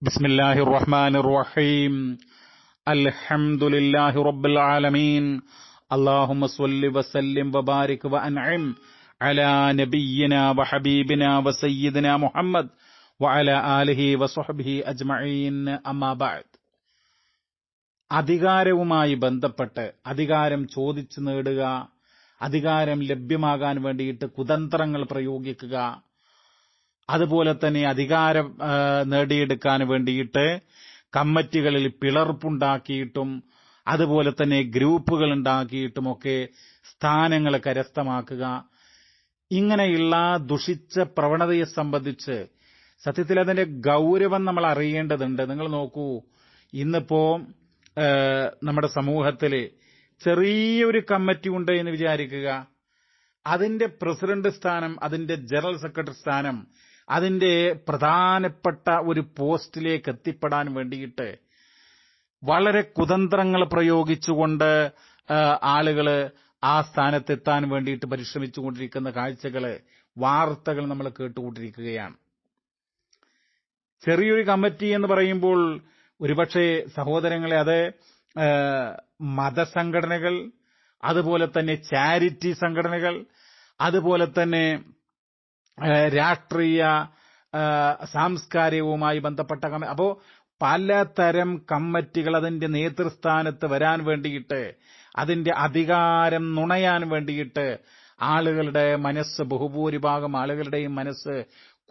ബിസ്മില്ലാഹിർ റഹ്മാനിർ റഹീം. അൽഹംദുലില്ലാഹി റബ്ബിൽ ആലമീൻ. അല്ലാഹുമ്മ സ്വല്ലി വസല്ലിം വബാരിക് വഅൻഇം അലാ നബിയ്യിനാ വഹബീബിനാ വസയ്യിദിനാ മുഹമ്മദ് വഅലാ ആലിഹി വസ്വഹ്ബിഹി അജ്മഈൻ. അമ്മാ ബഅദ്. അധികാരവുമായി ബന്ധപ്പെട്ട് അധികാരം ചോദിച്ചു നേടുക, അധികാരം ലഭ്യമാകാൻ വേണ്ടിയിട്ട് കുതന്ത്രങ്ങൾ പ്രയോഗിക്കുക, അതുപോലെ തന്നെ അധികാരം നേടിയെടുക്കാൻ വേണ്ടിയിട്ട് കമ്മിറ്റികളിൽ പിളർപ്പുണ്ടാക്കിയിട്ടും അതുപോലെ തന്നെ ഗ്രൂപ്പുകൾ ഉണ്ടാക്കിയിട്ടുമൊക്കെ സ്ഥാനങ്ങൾ കരസ്ഥമാക്കുക, ഇങ്ങനെയുള്ള ദുഷിച്ച പ്രവണതയെ സംബന്ധിച്ച് സത്യത്തിൽ അതിന്റെ ഗൗരവം നമ്മൾ അറിയേണ്ടതുണ്ട്. നിങ്ങൾ നോക്കൂ, ഇന്നിപ്പോ നമ്മുടെ സമൂഹത്തിൽ ചെറിയൊരു കമ്മിറ്റി ഉണ്ട് എന്ന് വിചാരിക്കുക, അതിന്റെ പ്രസിഡന്റ് സ്ഥാനം, അതിന്റെ ജനറൽ സെക്രട്ടറി സ്ഥാനം, അതിന്റെ പ്രധാനപ്പെട്ട ഒരു പോസ്റ്റിലേക്ക് എത്തിപ്പെടാൻ വേണ്ടിയിട്ട് വളരെ കുതന്ത്രങ്ങൾ പ്രയോഗിച്ചുകൊണ്ട് ആളുകൾ ആ സ്ഥാനത്തെത്താൻ വേണ്ടിയിട്ട് പരിശ്രമിച്ചുകൊണ്ടിരിക്കുന്ന കാഴ്ചകള്, വാർത്തകൾ നമ്മൾ കേട്ടുകൊണ്ടിരിക്കുകയാണ്. ചെറിയൊരു കമ്മിറ്റി എന്ന് പറയുമ്പോൾ ഒരുപക്ഷെ സഹോദരങ്ങളെ, അത് മതസംഘടനകൾ, അതുപോലെ തന്നെ ചാരിറ്റി സംഘടനകൾ, അതുപോലെ തന്നെ രാഷ്ട്രീയ സാംസ്കാരികവുമായി ബന്ധപ്പെട്ട അപ്പോ പലതരം കമ്മിറ്റികൾ അതിന്റെ നേതൃസ്ഥാനത്ത് വരാൻ വേണ്ടിയിട്ട്, അതിന്റെ അധികാരം നുണയാൻ വേണ്ടിയിട്ട് ആളുകളുടെ മനസ്സ്, ബഹുഭൂരിഭാഗം ആളുകളുടെയും മനസ്സ്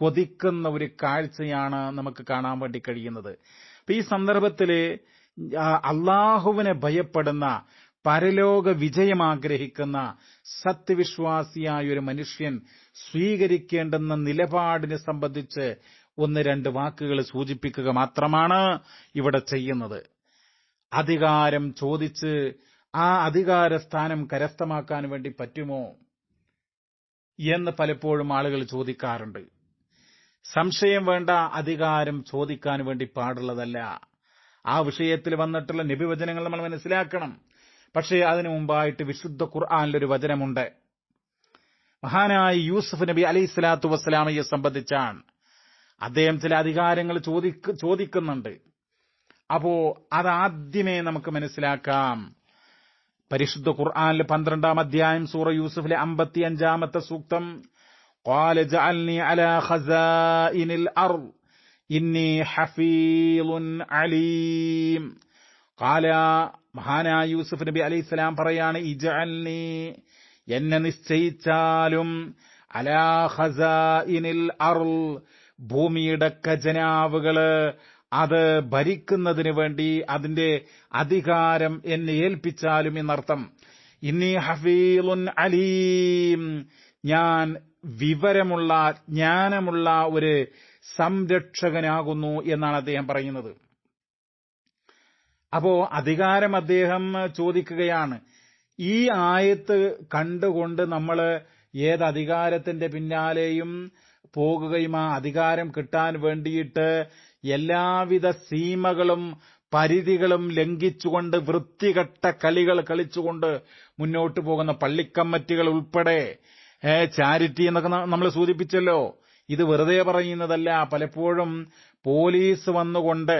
കൊതിക്കുന്ന ഒരു കാഴ്ചയാണ് നമുക്ക് കാണാൻ വേണ്ടി കഴിയുന്നത്. അപ്പൊ ഈ സന്ദർഭത്തില് അള്ളാഹുവിനെ ഭയപ്പെടുന്ന, പരലോക വിജയം ആഗ്രഹിക്കുന്ന സത്യവിശ്വാസിയായ ഒരു മനുഷ്യൻ സ്വീകരിക്കേണ്ടുന്ന നിലപാടിനെ സംബന്ധിച്ച് ഒന്ന് രണ്ട് വാക്കുകൾ സൂചിപ്പിക്കുക മാത്രമാണ് ഇവിടെ ചെയ്യുന്നത്. അധികാരം ചോദിച്ച് ആ അധികാര സ്ഥാനം കരസ്ഥമാക്കാൻ വേണ്ടി പറ്റുമോ എന്ന് പലപ്പോഴും ആളുകൾ ചോദിക്കാറുണ്ട്. സംശയം വേണ്ട, അധികാരം ചോദിക്കാൻ വേണ്ടി പാടുള്ളതല്ല. ആ വിഷയത്തിൽ വന്നിട്ടുള്ള നബിവചനങ്ങൾ നമ്മൾ മനസ്സിലാക്കണം. പക്ഷേ അതിനു മുമ്പായിട്ട് വിശുദ്ധ ഖുർആനിലൊരു വചനമുണ്ട്. മഹാനായ യൂസുഫ് നബി അലൈഹി സ്വലാത്തു വസ്സലാമയെ സംബന്ധിച്ചാണ്. അദ്ദേഹം ചില അധികാരങ്ങൾ ചോദിക്കുന്നുണ്ട്. അപ്പോ അതാദ്യമേ നമുക്ക് മനസ്സിലാക്കാം. പരിശുദ്ധ ഖുർആനിൽ 12-ാം അധ്യായം സൂറ യൂസുഫിലെ 55-ാമത്തെ സൂക്തം, ഖാല ജഅൽനി അലാ ഖസാഇനിൽ അർദ് ഇന്നി ഹഫീളുൻ അലീം. ഖാല, മഹാനായ യൂസുഫ് നബി അലൈഹിസ്സലാം പറയാണ്, ഇജഅൽനി, എന്നെ നിശ്ചയിച്ചാലും, അലാ ഖസാഇനിൽ അർദ്, ഭൂമിയുടെ ഖജനാവുകള് അത് ഭരിക്കുന്നതിന് വേണ്ടി അതിന്റെ അധികാരം എന്നെ ഏൽപ്പിച്ചാലും എന്നർത്ഥം. ഇന്നി ഹഫീളുൻ അലീം, ഞാൻ വിവരമുള്ള, ജ്ഞാനമുള്ള ഒരു സംരക്ഷകനാകുന്നു എന്നാണ് അദ്ദേഹം പറയുന്നത്. അപ്പോ അധികാരം അദ്ദേഹം ചോദിക്കുകയാണ്. ഈ ആയത്ത് കണ്ടുകൊണ്ട് നമ്മൾ ഏത് അധികാരത്തിന്റെ പിന്നാലെയും പോകുകയും ആ അധികാരം കിട്ടാൻ വേണ്ടിയിട്ട് എല്ലാവിധ സീമകളും പരിധികളും ലംഘിച്ചുകൊണ്ട് വൃത്തികെട്ട കളികൾ കളിച്ചുകൊണ്ട് മുന്നോട്ട് പോകുന്ന പള്ളിക്കമ്മിറ്റികൾ ഉൾപ്പെടെ ചാരിറ്റി എന്നൊക്കെ നമ്മൾ സൂചിപ്പിച്ചല്ലോ. ഇത് വെറുതെ പറയുന്നതല്ല. പലപ്പോഴും പോലീസ് വന്നുകൊണ്ട്,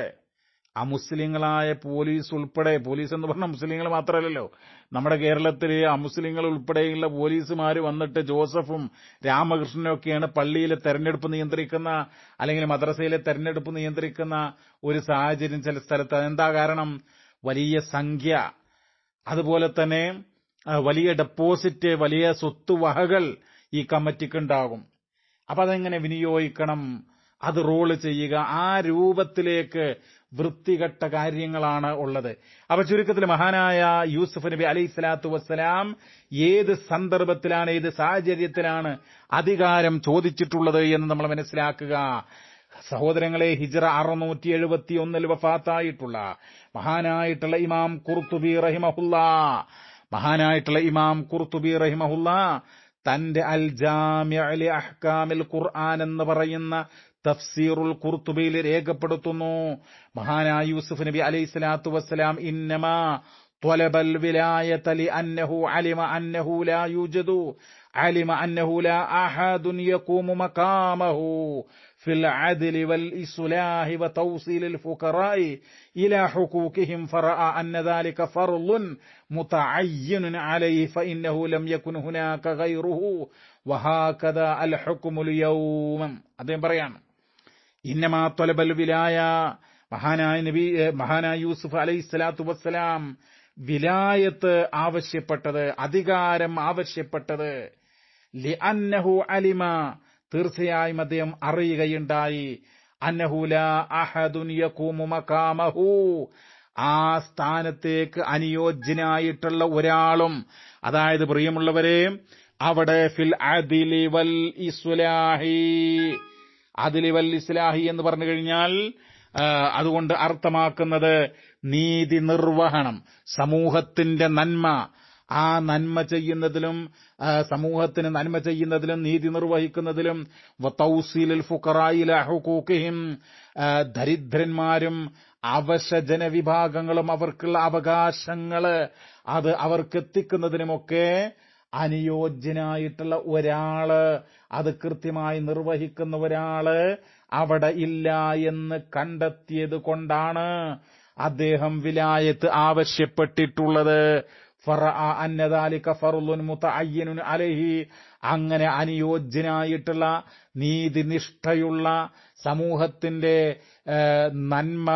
അമുസ്ലിങ്ങളായ പോലീസ് ഉൾപ്പെടെ, പോലീസ് എന്ന് പറഞ്ഞാൽ മുസ്ലിങ്ങൾ മാത്രമല്ലല്ലോ, നമ്മുടെ കേരളത്തിൽ അമുസ്ലിങ്ങൾ ഉൾപ്പെടെയുള്ള പോലീസുമാര് വന്നിട്ട് ജോസഫും രാമകൃഷ്ണനും ഒക്കെയാണ് പള്ളിയിലെ തെരഞ്ഞെടുപ്പ് നിയന്ത്രിക്കുന്ന, അല്ലെങ്കിൽ മദ്രസയിലെ തെരഞ്ഞെടുപ്പ് നിയന്ത്രിക്കുന്ന ഒരു സാഹചര്യം ചില സ്ഥലത്ത്. അതെന്താ കാരണം? വലിയ സംഖ്യ, അതുപോലെ തന്നെ വലിയ ഡെപ്പോസിറ്റ്, വലിയ സ്വത്തുവകകൾ ഈ കമ്മിറ്റിക്കുണ്ടാകും. അപ്പൊ അതെങ്ങനെ വിനിയോഗിക്കണം, അത് റോള് ചെയ്യുക, ആ രൂപത്തിലേക്ക് വൃത്തികെട്ട കാര്യങ്ങളാണ് ഉള്ളത്. അപ്പൊ ചുരുക്കത്തിൽ മഹാനായ യൂസുഫ് നബി അലൈഹി സ്വലാത്തു വസ്സലാം ഏത് സന്ദർഭത്തിലാണ്, ഏത് സാഹചര്യത്തിലാണ് അധികാരം ചോദിച്ചിട്ടുള്ളത് എന്ന് നമ്മൾ മനസ്സിലാക്കുക. സഹോദരങ്ങളെ, ഹിജ്റ 671 വഫാത്തായിട്ടുള്ള മഹാനായിട്ടുള്ള ഇമാം ഖുർത്തുബി റഹിമഹുല്ലാ തന്റെ അൽ ജാമിഅ ലി അഹ്കാമിൽ ഖുർആൻ എന്ന് പറയുന്ന തഫ്സീറുൽ ഖുർത്തുബിയിൽ രേഖപ്പെടുത്തുന്നു, മഹാനായ യൂസുഫ് നബി അലൈഹി സ്വലാത്തു വസ്സലാം ഇന്നമാ ത്വലബൽ വിലായത ലിഅന്നഹു അലിമ അന്നഹു ലാ അഹദുൻ യഖൂമു മഖാമഹു في العدل والإصلاح وتوصيل الفقراء إلى حقوقهم فرأى أن ذلك فرض متعين عليه فإنه لم يكن هناك غيره وهكذا الحكم اليوم. അദ്ദേഹം പറയാണ്, ഇന്നമാ ത്വലബൽ വിലായ, മഹാനായ യൂസുഫ് അലൈഹിസ്സലാത്തു വസ്സലാം വിലായത്ത് ആവശ്യപ്പെട്ടത്, അധികാരം ആവശ്യപ്പെട്ടത്, ലിഅന്നഹു അലിമ, തീർച്ചയായും അദ്ദേഹം അറിയുകയുണ്ടായി, അന്നഹു ലാ അഹദുൻ യഖൂമു മഖാമഹു, ആ സ്ഥാനത്തേക്ക് അനുയോജ്യനായിട്ടുള്ള ഒരാളും, അതായത് പ്രിയമുള്ളവരെ അവിടെ ഫിൽ അദിലി വൽ ഇസ്ലാഹി, അദിലി വൽ ഇസ്ലാഹി എന്ന് പറഞ്ഞു കഴിഞ്ഞാൽ അതുകൊണ്ട് അർത്ഥമാക്കുന്നത് നീതി നിർവഹണം, സമൂഹത്തിന്റെ നന്മ, ആ നന്മ ചെയ്യുന്നതിലും സമൂഹത്തിന് നന്മ ചെയ്യുന്നതിലും നീതി നിർവഹിക്കുന്നതിലും, വതൗസീലുൽ ഫുഖറാഇ ഇലാ ഹുഖൂഖിഹിം, ദരിദ്രന്മാരും അവശജനവിഭാഗങ്ങളും അവർക്കുള്ള അവകാശങ്ങള് അത് അവർക്കെത്തിക്കുന്നതിനുമൊക്കെ അനുയോജ്യനായിട്ടുള്ള ഒരാള്, അത് കൃത്യമായി നിർവഹിക്കുന്ന ഒരാള് അവിടെ ഇല്ല എന്ന് കണ്ടെത്തിയത് കൊണ്ടാണ് അദ്ദേഹം വിലായത്ത് ആവശ്യപ്പെട്ടിട്ടുള്ളത്. ഫറഅ അന്ന ദാലിക ഫർളുൻ മുതഅയ്യനുൻ അലൈഹി, അങ്ങനെ അനുയോജ്യനായിട്ടുള്ള നീതിനിഷ്ഠയുള്ള സമൂഹത്തിന്റെ നന്മ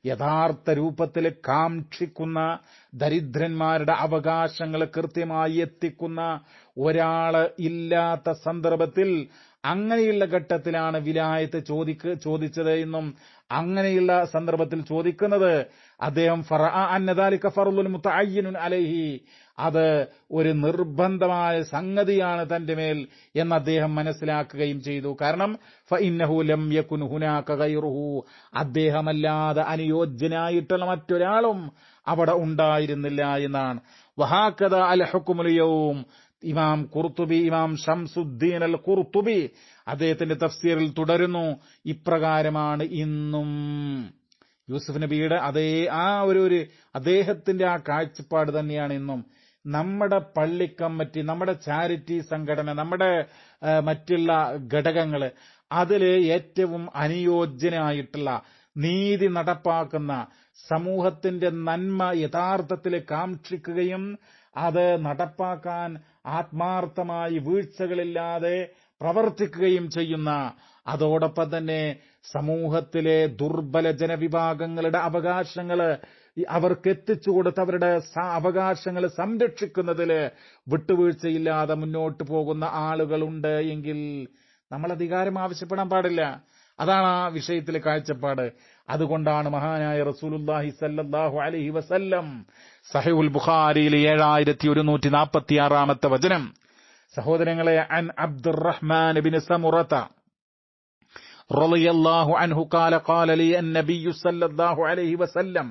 യഥാർത്ഥ രൂപത്തിൽ കാക്ഷിക്കുന്ന, ദരിദ്രന്മാരുടെ അവകാശങ്ങൾ കൃത്യമായി എത്തിക്കുന്ന ഒരാള് ഇല്ലാത്ത സന്ദർഭത്തിൽ, അങ്ങനെയുള്ള ഘട്ടത്തിലാണ് വിലായത്ത് ചോദിച്ചത് എന്നും, അങ്ങനെയുള്ള സന്ദർഭത്തിൽ ചോദിക്കുന്നത് അദ്ദേഹം ഫറഅ അന്ന ദാലിക ഫർളുൻ മുതഅയ്യനുൻ അലൈഹി, അത് ഒരു നിർബന്ധമായ സംഗതിയാണ് തന്റെ മേൽ എന്ന് അദ്ദേഹം മനസ്സിലാക്കുകയും ചെയ്തു. കാരണം ഫഇന്നഹു ലം യകുൻ ഹുനാക ഗൈറുഹു, അദ്ദേഹമല്ലാതെ അനുയോജ്യനായിട്ടുള്ള മറ്റൊരാളും അവിടെ ഉണ്ടായിരുന്നില്ല എന്നാണ്. വഹാകദ അൽ ഹുക്മുൽ യൗം, ഇമാം ഖുർത്തുബി, ഇമാം ശംസുദ്ദീൻ അൽ ഖുർത്തുബി അദ്ദേഹത്തിന്റെ തഫ്സീറിൽ തുടരുന്നു, ഇപ്രകാരമാണ് ഇന്നും. യൂസുഫ് നബിയുടെ അതേ ആ ഒരു അദ്ദേഹത്തിന്റെ ആ കാഴ്ചപ്പാട് തന്നെയാണ് ഇന്നും. നമ്മുടെ പള്ളി കമ്മിറ്റി, നമ്മുടെ ചാരിറ്റി സംഘടന, നമ്മുടെ മറ്റുള്ള ഘടകങ്ങള്, അതില് ഏറ്റവും അനുയോജ്യനായിട്ടുള്ള നീതി നടപ്പാക്കുന്ന, സമൂഹത്തിന്റെ നന്മ യഥാർത്ഥത്തിൽ കാക്ഷിക്കുകയും അത് നടപ്പാക്കാൻ ആത്മാർത്ഥമായി വീഴ്ചകളില്ലാതെ പ്രവർത്തിക്കുകയും ചെയ്യുന്ന, അതോടൊപ്പം തന്നെ സമൂഹത്തിലെ ദുർബല ജനവിഭാഗങ്ങളുടെ അവകാശങ്ങള് അവർക്ക് എത്തിച്ചു കൊടുത്ത് അവരുടെ അവകാശങ്ങൾ സംരക്ഷിക്കുന്നതില് വിട്ടുവീഴ്ചയില്ലാതെ മുന്നോട്ട് പോകുന്ന ആളുകളുണ്ട് എങ്കിൽ നമ്മൾ അധികാരം ആവശ്യപ്പെടാൻ പാടില്ല. അതാണ് ആ വിഷയത്തിലെ കാഴ്ചപ്പാട്. അതുകൊണ്ടാണ് മഹാനായ റസൂലുള്ളാഹി സ്വല്ലല്ലാഹു അലൈഹി വസല്ലം സഹീഹുൽ ബുഖാരിയിലെ 7146 വചനം, സഹോദരങ്ങളെ, അൻ അബ്ദുറഹ്മാൻ ഇബ്നു സമുറത റളിയല്ലാഹു അൻഹു ഖാല ഖാല ലി അൻ-നബിയ്യു സ്വല്ലല്ലാഹു അലൈഹി വസല്ലം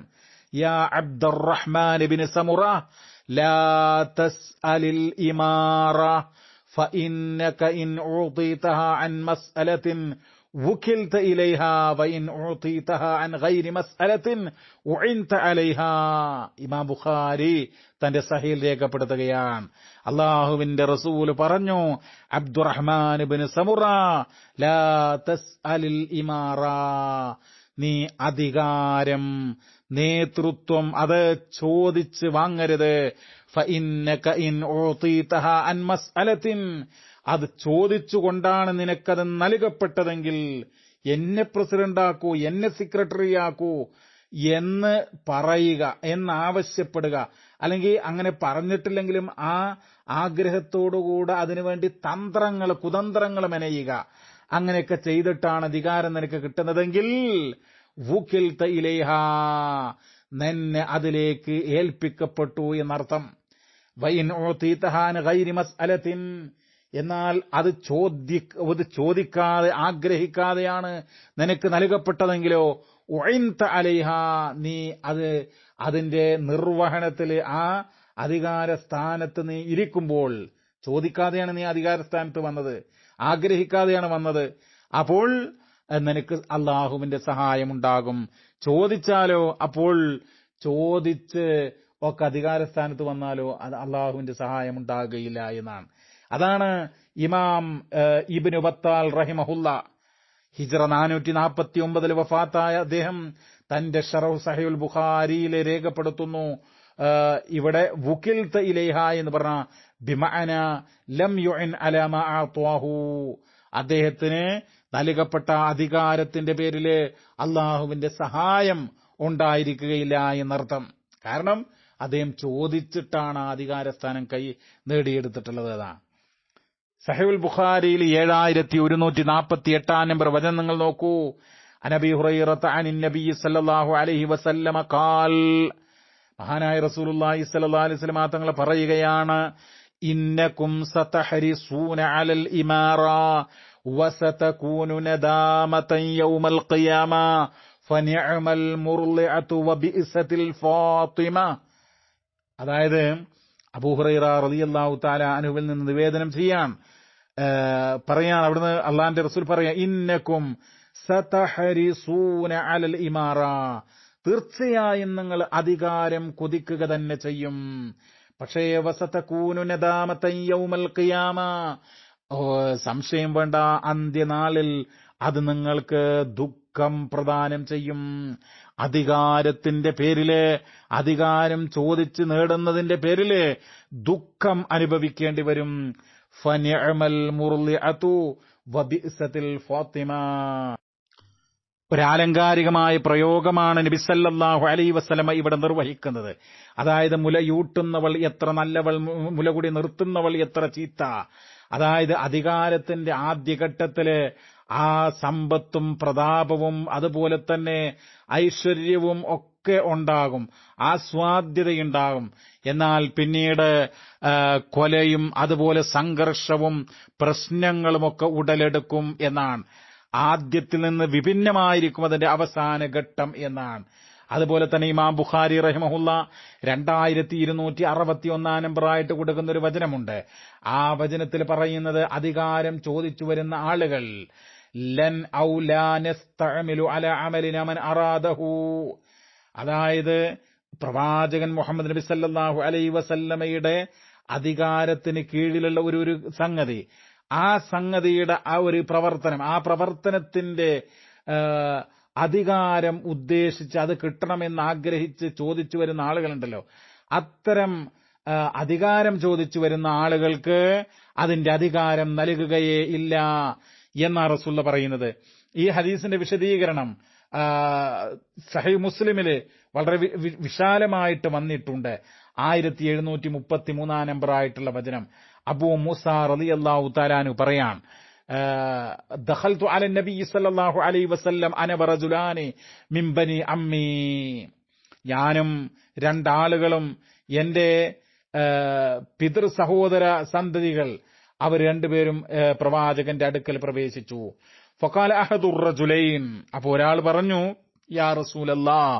യാ അബ്ദുറഹ്മാൻ ഇബ്നു സമുറ ലാ തസ്അലിൽ ഇമാറ ഫഇന്നക ഇൻ ഉതീതഹാ അൻ മസ്അലത്തിൻ വുകിൽത ഇലൈഹാ വഇൻ ഉതീതഹാ അൻ ഗൈരി മസ്അലത്തിൻ ഉഇൻത അലൈഹാ. ഇമാം ബുഖാരി തന്റെ സഹീൽ രേഖപ്പെടുത്തുകയാണ്, അല്ലാഹുവിന്റെ റസൂൽ പറഞ്ഞു, അബ്ദുറഹ്മാൻ ഇബ്നു സമുറ ലാ തസ്അലിൽ ഇമാറ, നീ അധികാരം, നേതൃത്വം അത് ചോദിച്ച് വാങ്ങരുത്. ഫഇന്നക ഇൻ ഉതീതഹാ അൻ മസ്അലത്തിൻ, അത് ചോദിച്ചുകൊണ്ടാണ് നിനക്കത് നൽകപ്പെട്ടതെങ്കിൽ എന്നെ പ്രസിഡന്റാക്കൂ, എന്നെ സെക്രട്ടറിയാക്കൂ എന്ന് പറയുക, എന്നാവശ്യപ്പെടുക, അല്ലെങ്കിൽ അങ്ങനെ പറഞ്ഞിട്ടില്ലെങ്കിലും ആ ആഗ്രഹത്തോടുകൂടെ അതിനുവേണ്ടി കുതന്ത്രങ്ങൾ മെനയുക, അങ്ങനെയൊക്കെ ചെയ്തിട്ടാണ് അധികാരം നിനക്ക് കിട്ടുന്നതെങ്കിൽ വുകിൽത ഇലൈഹാ, നിന്നെ അതിലേക്ക് ഏൽപ്പിക്കപ്പെട്ടു എന്നർത്ഥം. വഇൻ ഉതീതഹാ അൻ ഗൈരി മസ്അലത്തിൻ, എന്നാൽ അത് ചോദിക്കാതെ ആഗ്രഹിക്കാതെയാണ് നിനക്ക് നൽകപ്പെട്ടതെങ്കിലോ ഉഇൻത അലൈഹാ, നീ അതിന്റെ നിർവഹണത്തിൽ ആ അധികാര സ്ഥാനത്ത് നീ ഇരിക്കുമ്പോൾ, ചോദിക്കാതെയാണ് നീ അധികാര സ്ഥാനത്ത് വന്നത്, ആഗ്രഹിക്കാതെയാണ് വന്നത്, അപ്പോൾ നിനക്ക് അള്ളാഹുവിന്റെ സഹായമുണ്ടാകും. ചോദിച്ചാലോ, അപ്പോൾ ചോദിച്ച് ഒക്കെ അധികാരസ്ഥാനത്ത് വന്നാലോ അത് അള്ളാഹുവിന്റെ സഹായം ഉണ്ടാകുകയില്ല എന്നാണ്. അതാണ് ഇമാം ഇബ്നു ബത്താൽ റഹിമഹുല്ല ഹിജ്റ 449 വഫാത്തായ അദ്ദേഹം തന്റെ ഷറഹ് സഹീഹുൽ ബുഖാരിയിൽ രേഖപ്പെടുത്തുന്നു. ഇവിടെ വുകിൽത ഇലൈഹ എന്ന് പറഞ്ഞ ബിമഅന ലം യുഇൻ അലാ മാ അഅ്താഹു, അദ്ദേഹത്തിന് നൽകപ്പെട്ട അധികാരത്തിന്റെ പേരില് അള്ളാഹുവിന്റെ സഹായം ഉണ്ടായിരിക്കുകയില്ല എന്നർത്ഥം. കാരണം അദ്ദേഹം ചോദിച്ചിട്ടാണ് ആ അധികാരസ്ഥാനം നേടിയെടുത്തിട്ടുള്ളത്. സഹീഹുൽ ബുഖാരിയിൽ 7148 നമ്പർ വചനം നിങ്ങൾ നോക്കൂ. അനബി ഹുറൈറത അനിൻ നബി സല്ലല്ലാഹു അലൈഹി വസല്ലമ ഖാൽ, മഹാനായ റസൂലുള്ളാഹി സ്വല്ലല്ലാഹു അലൈഹി വസല്ലം തങ്ങൾ പറയുകയാണ്, ഇന്നകും സതഹരിസൂന അലൽ ഇമാറ വസതകൂനു നദാമതൻ യൗമൽ ഖിയാമ ഫനിഅമൽ മുർളിഅതു വബിഇസതിൽ ഫാത്തിമ. അതായത് അബൂ ഹുറൈറ റളിയല്ലാഹു തആല അൻഹുവിൽ നിന്ന് നിവേദനം പറയാൻ അവിടുന്ന് അള്ളാന്റെ റസൂൽ പറയാ, ഇന്നകും സതഹരിസൂന അലൽ ഇമാറ, തീർച്ചയായും നിങ്ങൾ അധികാരം കൊതിക്കുക തന്നെ ചെയ്യും. പക്ഷേ വസതകൂനു നദാമതൻ യൗമൽ ഖിയാമ, സംശയം വേണ്ട, അന്ത്യനാളിൽ അത് നിങ്ങൾക്ക് ദുഃഖം പ്രദാനം ചെയ്യും. അധികാരത്തിന്റെ പേരില്, അധികാരം ചോദിച്ച് നേടുന്നതിന്റെ പേരില് ദുഃഖം അനുഭവിക്കേണ്ടി വരും. ഫനിഅമൽ മുർളിഅതു വബിഇസതിൽ ഫാത്തിമ. ഒരാലങ്കാരികമായ പ്രയോഗമാണ് നബി സല്ലല്ലാഹു അലൈഹി വസല്ലമ ഇവിടെ നിർവഹിക്കുന്നത്. അതായത് മുലയൂട്ടുന്നവൾ എത്ര നല്ലവൾ, മുലകുടി നിർത്തുന്നവൾ എത്ര ചീത്ത. അതായത് അധികാരത്തിന്റെ ആദ്യഘട്ടത്തില് ആ സമ്പത്തും പ്രതാപവും അതുപോലെ തന്നെ ഐശ്വര്യവും ഒക്കെ ഉണ്ടാകും, ആസ്വാദ്യതയുണ്ടാകും. എന്നാൽ പിന്നീട് കൊലയും അതുപോലെ സംഘർഷവും പ്രശ്നങ്ങളുമൊക്കെ ഉടലെടുക്കും എന്നാണ്. ആദ്യത്തിൽ നിന്ന് വിഭിന്നമായിരിക്കും അതിന്റെ അവസാന ഘട്ടം എന്നാണ്. അതുപോലെ തന്നെ ഇമാം ബുഖാരി റഹിമഹുല്ല 2261 നമ്പറായിട്ട് കൊടുക്കുന്ന ഒരു വചനമുണ്ട്. ആ വചനത്തിൽ പറയുന്നത്, അധികാരം ചോദിച്ചു വരുന്ന ആളുകൾ ലൻ ഔ ലാ നസ്തഅമിലു അലാ അമലിന മൻ അറാദഹു, അതായത് പ്രവാചകൻ മുഹമ്മദ് നബി സല്ലല്ലാഹു അലൈഹി വസല്ലമയുടെ അധികാരത്തിന് കീഴിലുള്ള ഒരു സംഗതി, ആ സംഗതിയുടെ ആ ഒരു പ്രവർത്തനം, ആ പ്രവർത്തനത്തിന്റെ അധികാരം ഉദ്ദേശിച്ച് അത് കിട്ടണമെന്ന് ആഗ്രഹിച്ച് ചോദിച്ചു വരുന്ന ആളുകളുണ്ടല്ലോ, അത്തരം അധികാരം ചോദിച്ചു വരുന്ന ആളുകൾക്ക് അതിന്റെ അധികാരം നൽകുകയേ ഇല്ല എന്നാണ് റസൂൽ പറയുന്നത്. ഈ ഹദീസിന്റെ വിശദീകരണം സഹീഹ് മുസ്ലിമില് വളരെ വിശാലമായിട്ട് വന്നിട്ടുണ്ട്. 1733 നമ്പറായിട്ടുള്ള വചനം. അബൂ മൂസ റളിയല്ലാഹു തആല അൻഹു പറയാൻ, ദഖൽതു അല നബി സല്ലല്ലാഹു അലൈഹി വസല്ലം അന വറജുലാനി മിൻ ബനി അമ്മി, ഞാനും രണ്ടാളുകളും എന്റെ പിതൃ സഹോദര സന്തതികൾ അവർ രണ്ടുപേരും പ്രവാചകന്റെ അടുക്കൽ പ്രവേശിച്ചു. ഫഖാല അഹദുർ റജുലൈൻ, അപ്പോൾ ഒരാൾ പറഞ്ഞു, യാ റസൂലല്ലാഹ്,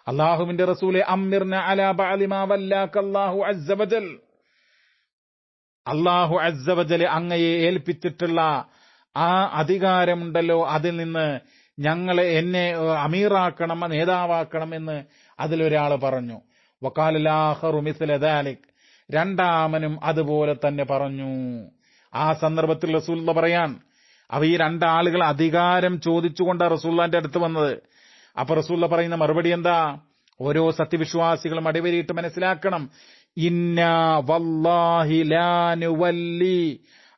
അല്ലാഹുവിന്റെ റസൂലെ, അമ്മിർന അലാ ബഅദി മാ വല്ലാക അല്ലാഹു അസ്സ വജൽ, അല്ലാഹു അസ്സ വജൽ അങ്ങയെ ഏൽപ്പിച്ചിട്ടുള്ള ആ അധികാരമുണ്ടല്ലോ, അതിൽ നിന്ന് എന്നെ അമീറാക്കണം, നേതാവാക്കണം എന്ന് അതിലൊരാൾ പറഞ്ഞു. വഖാല ആഖറു മിസ്ല ദാലിക്, രണ്ടാമനും അതുപോലെ തന്നെ പറഞ്ഞു. ആ സന്ദർഭത്തിൽ റസൂലുള്ള പറയാൻ, ഈ രണ്ടാളുകൾ അധികാരം ചോദിച്ചുകൊണ്ടാണ് റസൂലുള്ളാന്റെ അടുത്ത് വന്നത്. അപ്പൊ റസൂലുള്ള പറയുന്ന മറുപടി എന്താ? ഓരോ സത്യവിശ്വാസികളും അടിവരിയിട്ട് മനസ്സിലാക്കണം, ഇന്നാ വല്ലാഹി ലാ നുവല്ലി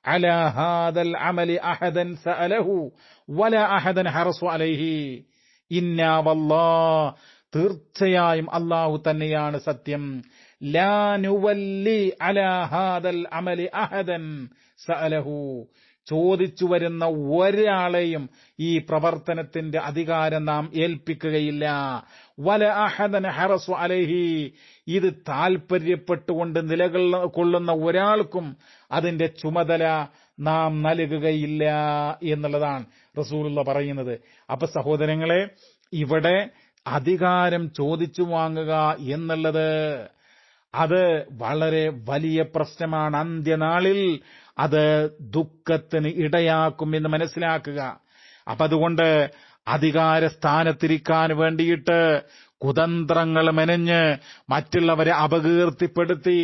അലാ ഹാദൽ അമലി അഹദൻ സഅലഹു വലാ അഹദൻ ഹറസു അലൈഹി. ഇന്നാ വല്ലാഹ്, തീർച്ചയായും അല്ലാഹു തന്നെയാണ് സത്യം. ലാ നുവല്ലി അലാ ഹാദൽ അമലി അഹദൻ സഅലഹു, ചോദിച്ചു വരുന്ന ഒരാളെയും ഈ പ്രവർത്തനത്തിന്റെ അധികാരം നാം ഏൽപ്പിക്കുകയില്ല. വല അഹദൻ ഹറസു അലൈഹി, ഇത് താൽപര്യപ്പെട്ടുകൊണ്ട് നിലകൊള്ളുന്ന ഒരാൾക്കും അതിന്റെ ചുമതല നാം നൽകുകയില്ല എന്നുള്ളതാണ് റസൂലുള്ള പറയുന്നത്. അപ്പൊ സഹോദരങ്ങളെ, ഇവിടെ അധികാരം ചോദിച്ചു വാങ്ങുക എന്നുള്ളത് അത് വളരെ വലിയ പ്രശ്നമാണ്. അന്ത്യനാളിൽ അത് ദുഃഖത്തിന് ഇടയാക്കും എന്ന് മനസ്സിലാക്കുക. അപ്പൊ അതുകൊണ്ട് അധികാരസ്ഥാനത്തിരിക്കാൻ വേണ്ടിയിട്ട് കുതന്ത്രങ്ങൾ മെനഞ്ഞ് മറ്റുള്ളവരെ അപകീർത്തിപ്പെടുത്തി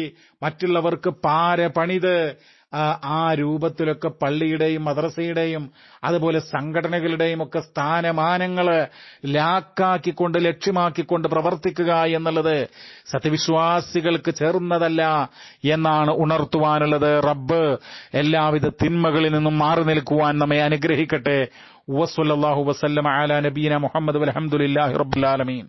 മറ്റുള്ളവർക്ക് പാര പണിത് ആ രൂപത്തിലൊക്കെ പള്ളിയുടെയും മദ്രസയുടെയും അതുപോലെ സംഘടനകളുടെയും ഒക്കെ സ്ഥാനമാനങ്ങള് ലാക്കാക്കിക്കൊണ്ട് ലക്ഷ്യമാക്കിക്കൊണ്ട് പ്രവർത്തിക്കുക എന്നുള്ളത് സത്യവിശ്വാസികൾക്ക് ചേർന്നതല്ല എന്നാണ് ഉണർത്തുവാനുള്ളത്. റബ്ബ് എല്ലാവിധ തിന്മകളിൽ നിന്നും മാറി നിൽക്കുവാൻ നമ്മെ അനുഗ്രഹിക്കട്ടെ. വസല്ലല്ലാഹു വസല്ലമ അലാ നബീന മുഹമ്മദ് വൽഹംദുലില്ലാഹി റബ്ബിൽ ആലമീൻ.